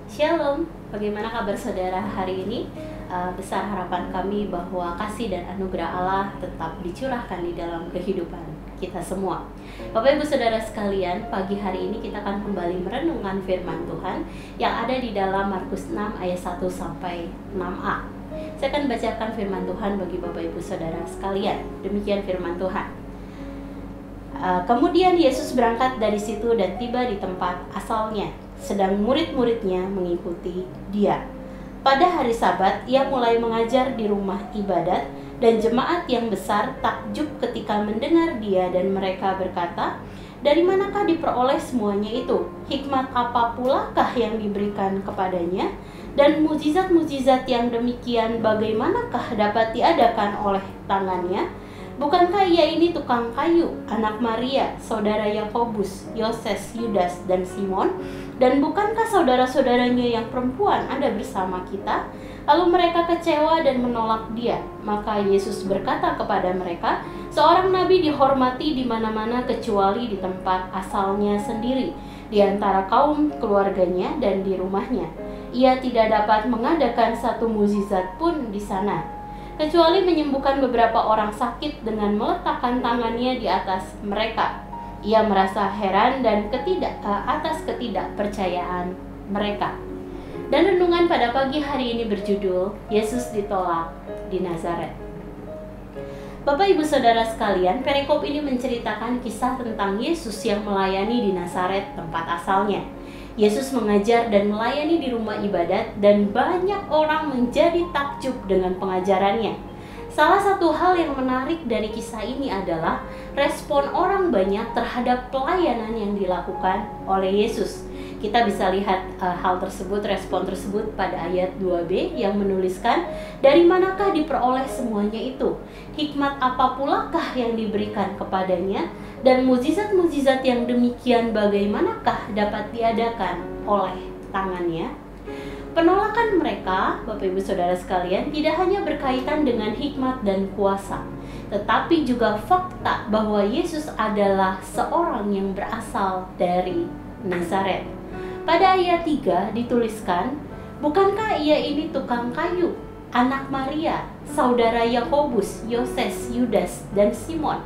Shalom, bagaimana kabar saudara hari ini? Besar harapan kami bahwa kasih dan anugerah Allah tetap dicurahkan di dalam kehidupan kita semua. Bapak Ibu Saudara sekalian, pagi hari ini kita akan kembali merenungkan firman Tuhan yang ada di dalam Markus 6 ayat 1 sampai 6a. Saya akan bacakan firman Tuhan bagi Bapak Ibu Saudara sekalian. Demikian firman Tuhan. Kemudian Yesus berangkat dari situ dan tiba di tempat asalnya, sedang murid-muridnya mengikuti dia. Pada hari Sabat, ia mulai mengajar di rumah ibadat, dan jemaat yang besar takjub ketika mendengar dia, dan mereka berkata, "Dari manakah diperoleh semuanya itu? Hikmat apa pulakah yang diberikan kepadanya? Dan mujizat-mujizat yang demikian bagaimanakah dapat diadakan oleh tangannya? Bukankah ia ini tukang kayu, anak Maria, saudara Yakobus, Yoses, Yudas, dan Simon? Dan bukankah saudara-saudaranya yang perempuan ada bersama kita?" Lalu mereka kecewa dan menolak dia. Maka Yesus berkata kepada mereka, "Seorang nabi dihormati di mana-mana kecuali di tempat asalnya sendiri, di antara kaum keluarganya dan di rumahnya. Ia tidak dapat mengadakan satu mukjizat pun di sana, kecuali menyembuhkan beberapa orang sakit dengan meletakkan tangannya di atas mereka." Ia merasa heran dan atas ketidakpercayaan mereka. Dan renungan pada pagi hari ini berjudul Yesus ditolak di Nazaret. Bapak Ibu Saudara sekalian, perikop ini menceritakan kisah tentang Yesus yang melayani di Nazaret, tempat asalnya. Yesus mengajar dan melayani di rumah ibadat, dan banyak orang menjadi takjub dengan pengajarannya. Salah satu hal yang menarik dari kisah ini adalah respon orang banyak terhadap pelayanan yang dilakukan oleh Yesus. Kita bisa lihat respon tersebut pada ayat 2b yang menuliskan, "Dari manakah diperoleh semuanya itu? Hikmat apa pulakah yang diberikan kepadanya? Dan mukjizat-mukjizat yang demikian bagaimanakah dapat diadakan oleh tangannya?" Penolakan mereka, Bapak Ibu Saudara sekalian, tidak hanya berkaitan dengan hikmat dan kuasa, tetapi juga fakta bahwa Yesus adalah seorang yang berasal dari Nazaret. Pada ayat 3 dituliskan, "Bukankah ia ini tukang kayu, anak Maria, saudara Yakobus, Yoses, Yudas, dan Simon?"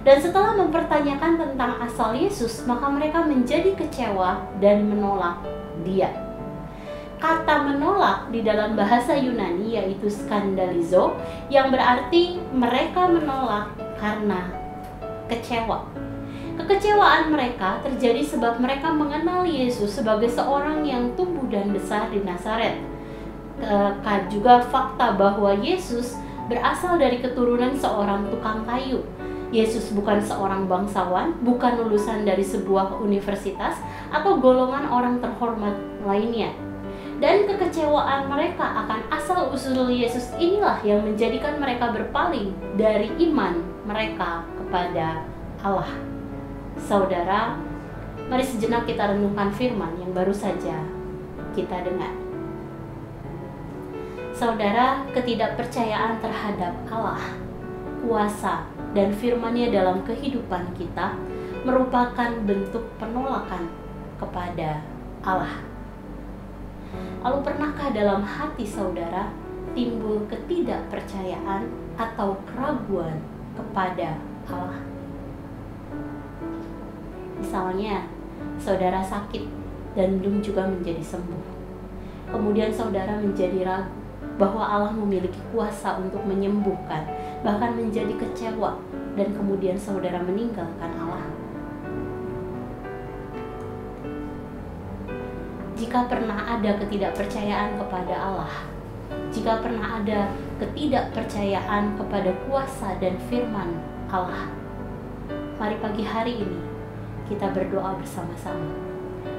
Dan setelah mempertanyakan tentang asal Yesus, maka mereka menjadi kecewa dan menolak dia. Kata menolak di dalam bahasa Yunani yaitu skandalizo, yang berarti mereka menolak karena kecewa. Kekecewaan mereka terjadi sebab mereka mengenal Yesus sebagai seorang yang tumbuh dan besar di Nazaret. Juga fakta bahwa Yesus berasal dari keturunan seorang tukang kayu. Yesus bukan seorang bangsawan, bukan lulusan dari sebuah universitas atau golongan orang terhormat lainnya. Dan kekecewaan mereka akan asal-usul Yesus inilah yang menjadikan mereka berpaling dari iman mereka kepada Allah. Saudara, mari sejenak kita renungkan firman yang baru saja kita dengar. Saudara, ketidakpercayaan terhadap Allah, kuasa, dan firman-Nya dalam kehidupan kita merupakan bentuk penolakan kepada Allah. Lalu pernahkah dalam hati saudara timbul ketidakpercayaan atau keraguan kepada Allah? Misalnya, saudara sakit dan belum juga menjadi sembuh. Kemudian saudara menjadi ragu bahwa Allah memiliki kuasa untuk menyembuhkan, bahkan menjadi kecewa, dan kemudian saudara meninggalkan Allah. Jika pernah ada ketidakpercayaan kepada Allah, jika pernah ada ketidakpercayaan kepada kuasa dan firman Allah, mari pagi hari ini kita berdoa bersama-sama.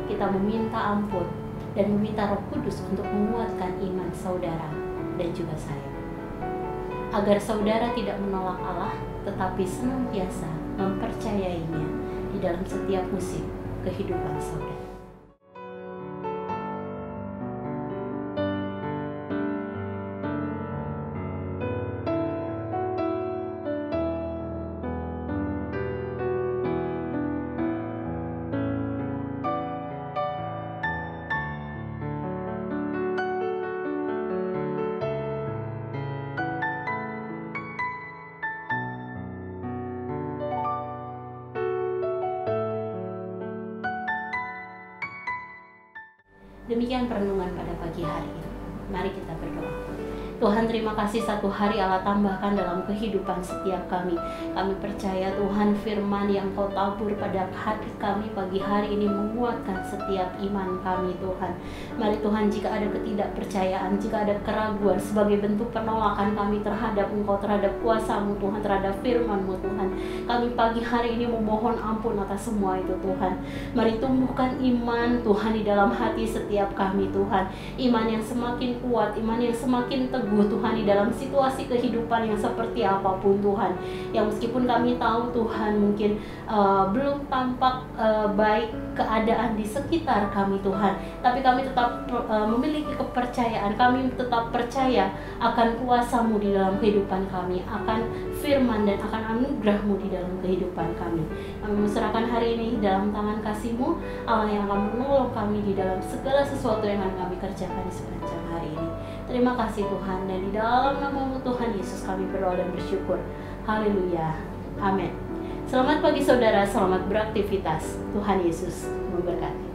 Kita meminta ampun dan meminta Roh Kudus untuk menguatkan iman saudara dan juga saya, agar saudara tidak menolak Allah, tetapi senantiasa mempercayainya di dalam setiap musim kehidupan saudara. Demikian perenungan pada pagi hari ini. Mari kita berdoa. Tuhan, terima kasih satu hari Allah tambahkan dalam kehidupan setiap kami. Kami percaya Tuhan, firman yang Kau tabur pada hati kami pagi hari ini menguatkan setiap iman kami Tuhan. Mari Tuhan, jika ada ketidakpercayaan, jika ada keraguan sebagai bentuk penolakan kami terhadap Engkau, terhadap kuasa-Mu Tuhan, terhadap firman-Mu Tuhan, kami pagi hari ini memohon ampun atas semua itu Tuhan. Mari tumbuhkan iman Tuhan di dalam hati setiap kami Tuhan. Iman yang semakin kuat, iman yang semakin teguh Tuhan di dalam situasi kehidupan yang seperti apapun Tuhan. Yang meskipun kami tahu Tuhan mungkin belum tampak baik keadaan di sekitar kami Tuhan, tapi kami tetap memiliki kepercayaan, kami tetap percaya akan kuasa-Mu di dalam kehidupan kami, akan firman dan akan anugerah-Mu di dalam kehidupan kami. Kami menserahkan hari ini dalam tangan kasih-Mu, Allah yang akan menolong kami di dalam segala sesuatu yang akan kami kerjakan di sepanjang hari ini. Terima kasih Tuhan, dan di dalam nama-Mu Tuhan Yesus kami berdoa dan bersyukur. Haleluya. Amin. Selamat pagi saudara, selamat beraktivitas. Tuhan Yesus memberkati.